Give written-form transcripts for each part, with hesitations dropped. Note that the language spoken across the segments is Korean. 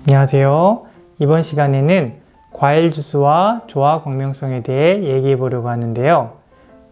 안녕하세요. 이번 시간에는 과일 주스와 조화 광명성에 대해 얘기해 보려고 하는데요.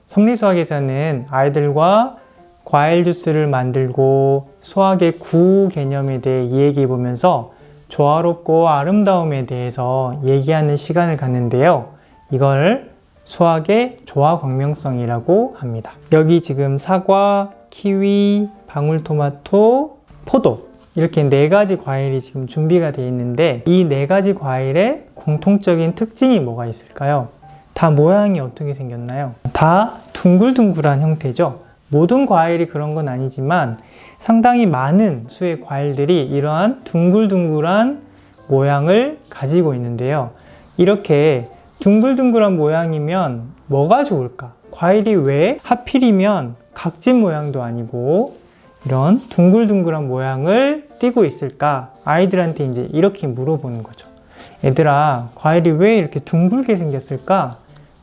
성리수학에서는 아이들과 과일 주스를 만들고 수학의 구 개념에 대해 얘기해 보면서 조화롭고 아름다움에 대해서 얘기하는 시간을 갖는데요. 이걸 수학의 조화 광명성이라고 합니다. 여기 지금 사과, 키위, 방울토마토, 포도 이렇게 4가지 과일이 지금 준비가 되어 있는데 이 4가지 과일의 공통적인 특징이 뭐가 있을까요? 다 모양이 어떻게 생겼나요? 다 둥글둥글한 형태죠. 모든 과일이 그런 건 아니지만 상당히 많은 수의 과일들이 이러한 둥글둥글한 모양을 가지고 있는데요. 이렇게 둥글둥글한 모양이면 뭐가 좋을까? 과일이 왜 하필이면 각진 모양도 아니고 이런 둥글둥글한 모양을 띠고 있을까? 아이들한테 이제 이렇게 물어보는 거죠. 얘들아, 과일이 왜 이렇게 둥글게 생겼을까?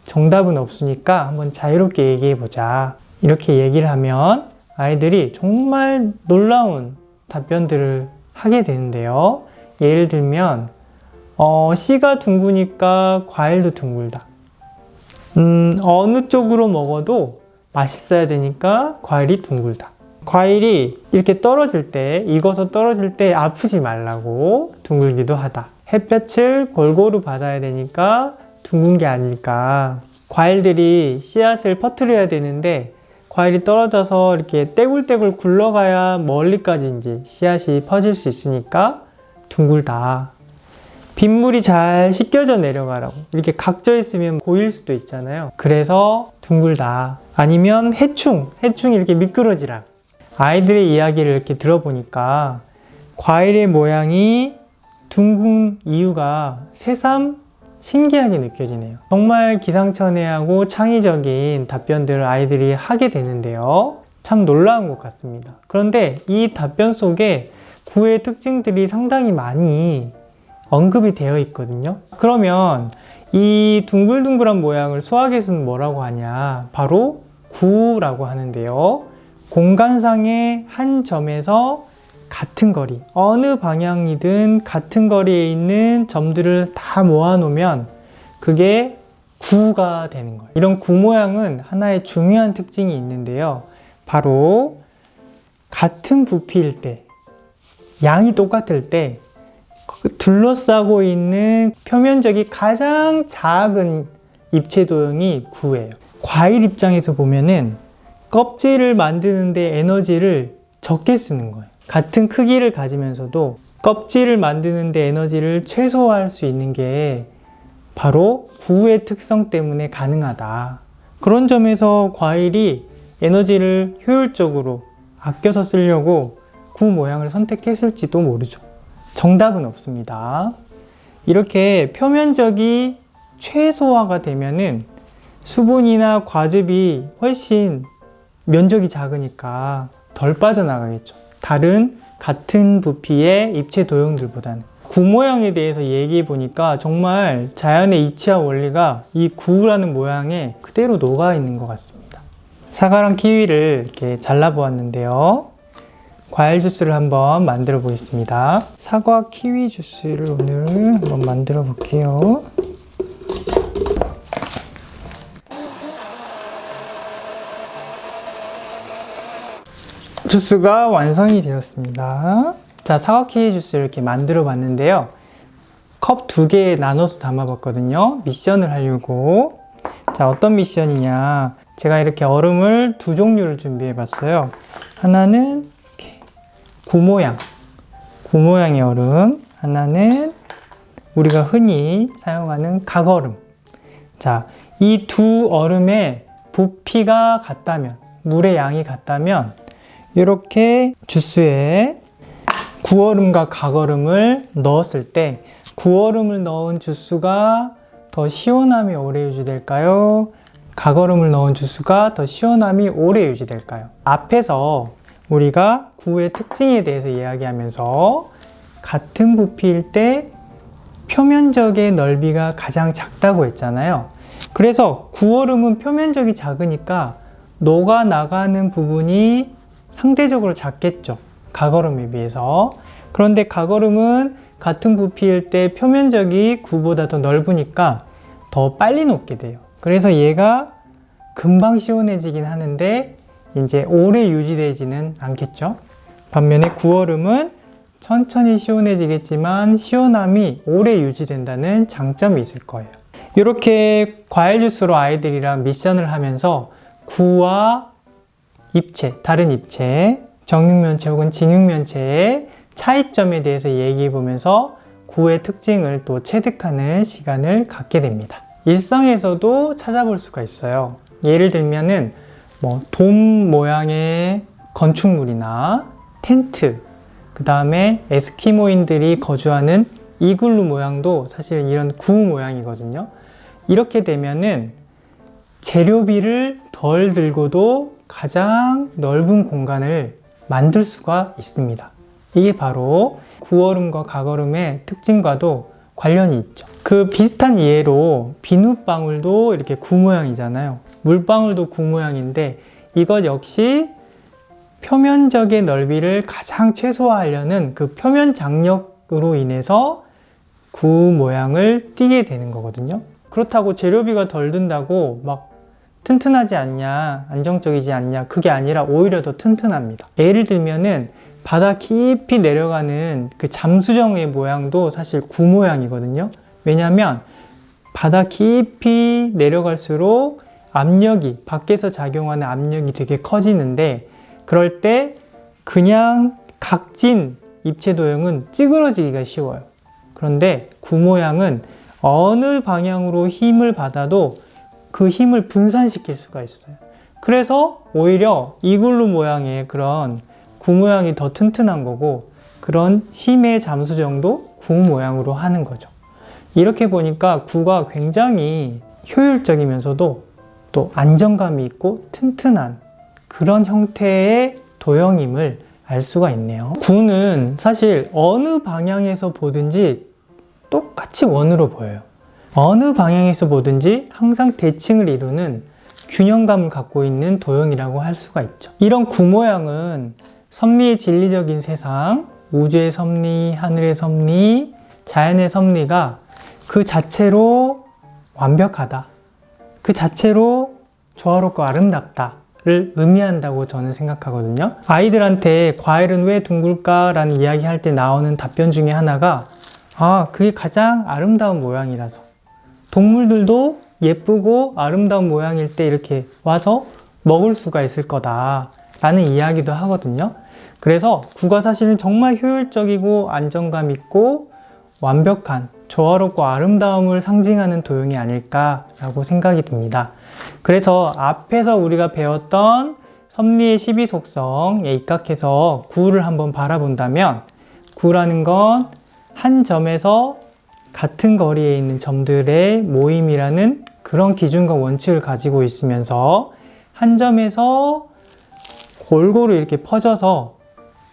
정답은 없으니까 한번 자유롭게 얘기해 보자. 이렇게 얘기를 하면 아이들이 정말 놀라운 답변들을 하게 되는데요. 예를 들면 씨가 둥그니까 과일도 둥글다. 어느 쪽으로 먹어도 맛있어야 되니까 과일이 둥글다. 과일이 이렇게 떨어질 때, 익어서 떨어질 때 아프지 말라고 둥글기도 하다. 햇볕을 골고루 받아야 되니까 둥근 게 아닐까. 과일들이 씨앗을 퍼뜨려야 되는데 과일이 떨어져서 이렇게 떼굴떼굴 굴러가야 멀리까지 이제 씨앗이 퍼질 수 있으니까 둥글다. 빗물이 잘 씻겨져 내려가라고. 이렇게 각져 있으면 고일 수도 있잖아요. 그래서 둥글다. 아니면 해충이 이렇게 미끄러지라. 아이들의 이야기를 이렇게 들어보니까 과일의 모양이 둥근 이유가 새삼 신기하게 느껴지네요. 정말 기상천외하고 창의적인 답변들을 아이들이 하게 되는데요. 참 놀라운 것 같습니다. 그런데 이 답변 속에 구의 특징들이 상당히 많이 언급이 되어 있거든요. 그러면 이 둥글둥글한 모양을 수학에서는 뭐라고 하냐? 바로 구라고 하는데요. 공간상의 한 점에서 같은 거리, 어느 방향이든 같은 거리에 있는 점들을 다 모아놓으면 그게 구가 되는 거예요. 이런 구 모양은 하나의 중요한 특징이 있는데요. 바로 같은 부피일 때, 양이 똑같을 때 둘러싸고 있는 표면적이 가장 작은 입체 도형이 구예요. 과일 입장에서 보면은 껍질을 만드는데 에너지를 적게 쓰는 거예요. 같은 크기를 가지면서도 껍질을 만드는데 에너지를 최소화할 수 있는 게 바로 구의 특성 때문에 가능하다. 그런 점에서 과일이 에너지를 효율적으로 아껴서 쓰려고 구 모양을 선택했을지도 모르죠. 정답은 없습니다. 이렇게 표면적이 최소화가 되면은 수분이나 과즙이 훨씬 면적이 작으니까 덜 빠져나가겠죠. 다른 같은 부피의 입체 도형들보다는. 구 모양에 대해서 얘기해 보니까 정말 자연의 이치와 원리가 이 구라는 모양에 그대로 녹아 있는 것 같습니다. 사과랑 키위를 이렇게 잘라 보았는데요. 과일 주스를 한번 만들어 보겠습니다. 사과 키위 주스를 오늘 한번 만들어 볼게요. 주스가 완성이 되었습니다. 자, 사과 키위 주스를 이렇게 만들어 봤는데요. 컵 2개에 나눠서 담아 봤거든요. 미션을 하려고. 자, 어떤 미션이냐. 제가 이렇게 얼음을 2종류를 준비해 봤어요. 하나는 이렇게 구 모양의 얼음. 하나는 우리가 흔히 사용하는 각얼음. 자, 이 두 얼음의 부피가 같다면, 물의 양이 같다면 이렇게 주스에 구얼음과 각얼음을 넣었을 때 구얼음을 넣은 주스가 더 시원함이 오래 유지될까요? 각얼음을 넣은 주스가 더 시원함이 오래 유지될까요? 앞에서 우리가 구의 특징에 대해서 이야기하면서 같은 부피일 때 표면적의 넓이가 가장 작다고 했잖아요. 그래서 구얼음은 표면적이 작으니까 녹아나가는 부분이 상대적으로 작겠죠. 각얼음에 비해서. 그런데 각얼음은 같은 부피일 때 표면적이 구보다 더 넓으니까 더 빨리 녹게 돼요. 그래서 얘가 금방 시원해지긴 하는데 이제 오래 유지되지는 않겠죠. 반면에 구얼음은 천천히 시원해지겠지만 시원함이 오래 유지된다는 장점이 있을 거예요. 이렇게 과일 주스로 아이들이랑 미션을 하면서 구와 입체, 다른 입체, 정육면체 혹은 직육면체의 차이점에 대해서 얘기해 보면서 구의 특징을 또 체득하는 시간을 갖게 됩니다. 일상에서도 찾아볼 수가 있어요. 예를 들면은 돔 모양의 건축물이나 텐트, 그 다음에 에스키모인들이 거주하는 이글루 모양도 사실 이런 구 모양이거든요. 이렇게 되면은 재료비를 덜 들고도 가장 넓은 공간을 만들 수가 있습니다. 이게 바로 구얼음과 각얼음의 특징과도 관련이 있죠. 그 비슷한 예로 비눗방울도 이렇게 구 모양이잖아요. 물방울도 구 모양인데 이것 역시 표면적의 넓이를 가장 최소화하려는 그 표면 장력으로 인해서 구 모양을 띠게 되는 거거든요. 그렇다고 재료비가 덜 든다고 막 튼튼하지 않냐, 안정적이지 않냐, 그게 아니라 오히려 더 튼튼합니다. 예를 들면은 바다 깊이 내려가는 그 잠수정의 모양도 사실 구 모양이거든요. 왜냐하면 바다 깊이 내려갈수록 압력이, 밖에서 작용하는 압력이 되게 커지는데 그럴 때 그냥 각진 입체 도형은 찌그러지기가 쉬워요. 그런데 구 모양은 어느 방향으로 힘을 받아도 그 힘을 분산시킬 수가 있어요. 그래서 오히려 이글루 모양의 그런 구 모양이 더 튼튼한 거고 그런 심해 잠수정도 구 모양으로 하는 거죠. 이렇게 보니까 구가 굉장히 효율적이면서도 또 안정감이 있고 튼튼한 그런 형태의 도형임을 알 수가 있네요. 구는 사실 어느 방향에서 보든지 똑같이 원으로 보여요. 어느 방향에서 보든지 항상 대칭을 이루는 균형감을 갖고 있는 도형이라고 할 수가 있죠. 이런 구 모양은 섭리의 진리적인 세상, 우주의 섭리, 하늘의 섭리, 자연의 섭리가 그 자체로 완벽하다, 그 자체로 조화롭고 아름답다를 의미한다고 저는 생각하거든요. 아이들한테 과일은 왜 둥글까? 라는 이야기 할 때 나오는 답변 중에 하나가 그게 가장 아름다운 모양이라서, 동물들도 예쁘고 아름다운 모양일 때 이렇게 와서 먹을 수가 있을 거다 라는 이야기도 하거든요. 그래서 구가 사실은 정말 효율적이고 안정감 있고 완벽한 조화롭고 아름다움을 상징하는 도형이 아닐까라고 생각이 듭니다. 그래서 앞에서 우리가 배웠던 섭리의 12속성에 입각해서 구를 한번 바라본다면 구라는 건 한 점에서 같은 거리에 있는 점들의 모임이라는 그런 기준과 원칙을 가지고 있으면서 한 점에서 골고루 이렇게 퍼져서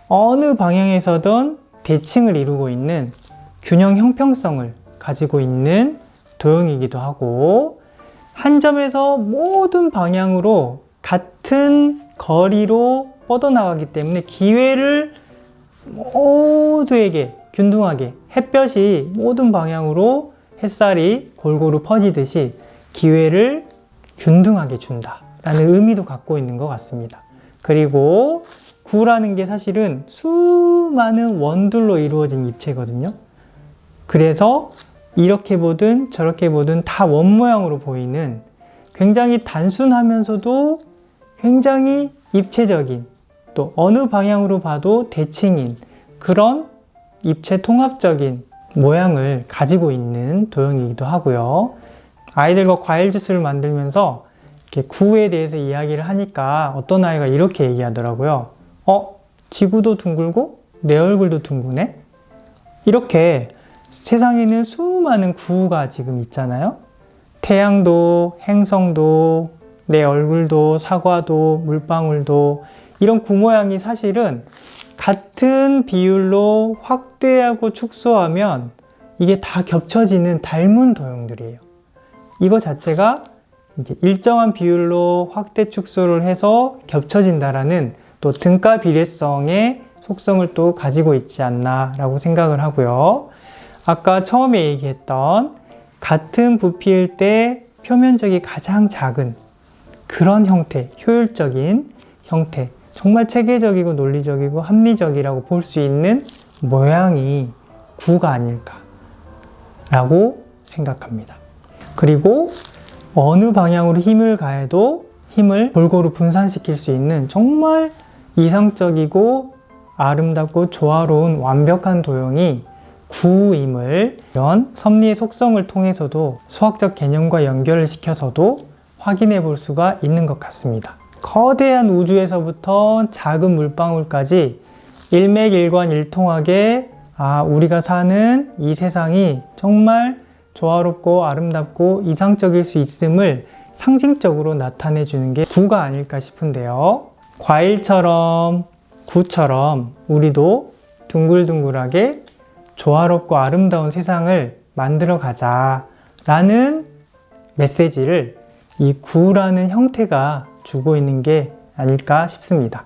어느 방향에서든 대칭을 이루고 있는 균형 형평성을 가지고 있는 도형이기도 하고, 한 점에서 모든 방향으로 같은 거리로 뻗어나가기 때문에 기회를 모두에게 균등하게, 햇볕이 모든 방향으로 햇살이 골고루 퍼지듯이 기회를 균등하게 준다라는 의미도 갖고 있는 것 같습니다. 그리고 구라는 게 사실은 수많은 원들로 이루어진 입체거든요. 그래서 이렇게 보든 저렇게 보든 다 원 모양으로 보이는 굉장히 단순하면서도 굉장히 입체적인, 또 어느 방향으로 봐도 대칭인 그런 입체 통합적인 모양을 가지고 있는 도형이기도 하고요. 아이들과 과일 주스를 만들면서 이렇게 구에 대해서 이야기를 하니까 어떤 아이가 이렇게 얘기하더라고요. 지구도 둥글고 내 얼굴도 둥그네? 이렇게 세상에는 수많은 구가 지금 있잖아요. 태양도, 행성도, 내 얼굴도, 사과도, 물방울도, 이런 구 모양이 사실은 같은 비율로 확대하고 축소하면 이게 다 겹쳐지는 닮은 도형들이에요. 이거 자체가 이제 일정한 비율로 확대 축소를 해서 겹쳐진다라는 또 등가 비례성의 속성을 또 가지고 있지 않나라고 생각을 하고요. 아까 처음에 얘기했던 같은 부피일 때 표면적이 가장 작은 그런 형태, 효율적인 형태, 정말 체계적이고 논리적이고 합리적이라고 볼 수 있는 모양이 구가 아닐까라고 생각합니다. 그리고 어느 방향으로 힘을 가해도 힘을 골고루 분산시킬 수 있는 정말 이상적이고 아름답고 조화로운 완벽한 도형이 구임을 이런 섭리의 속성을 통해서도 수학적 개념과 연결을 시켜서도 확인해 볼 수가 있는 것 같습니다. 거대한 우주에서부터 작은 물방울까지 일맥일관일통하게 우리가 사는 이 세상이 정말 조화롭고 아름답고 이상적일 수 있음을 상징적으로 나타내 주는 게 구가 아닐까 싶은데요. 과일처럼 구처럼 우리도 둥글둥글하게 조화롭고 아름다운 세상을 만들어 가자 라는 메시지를 이 구라는 형태가 주고 있는 게 아닐까 싶습니다.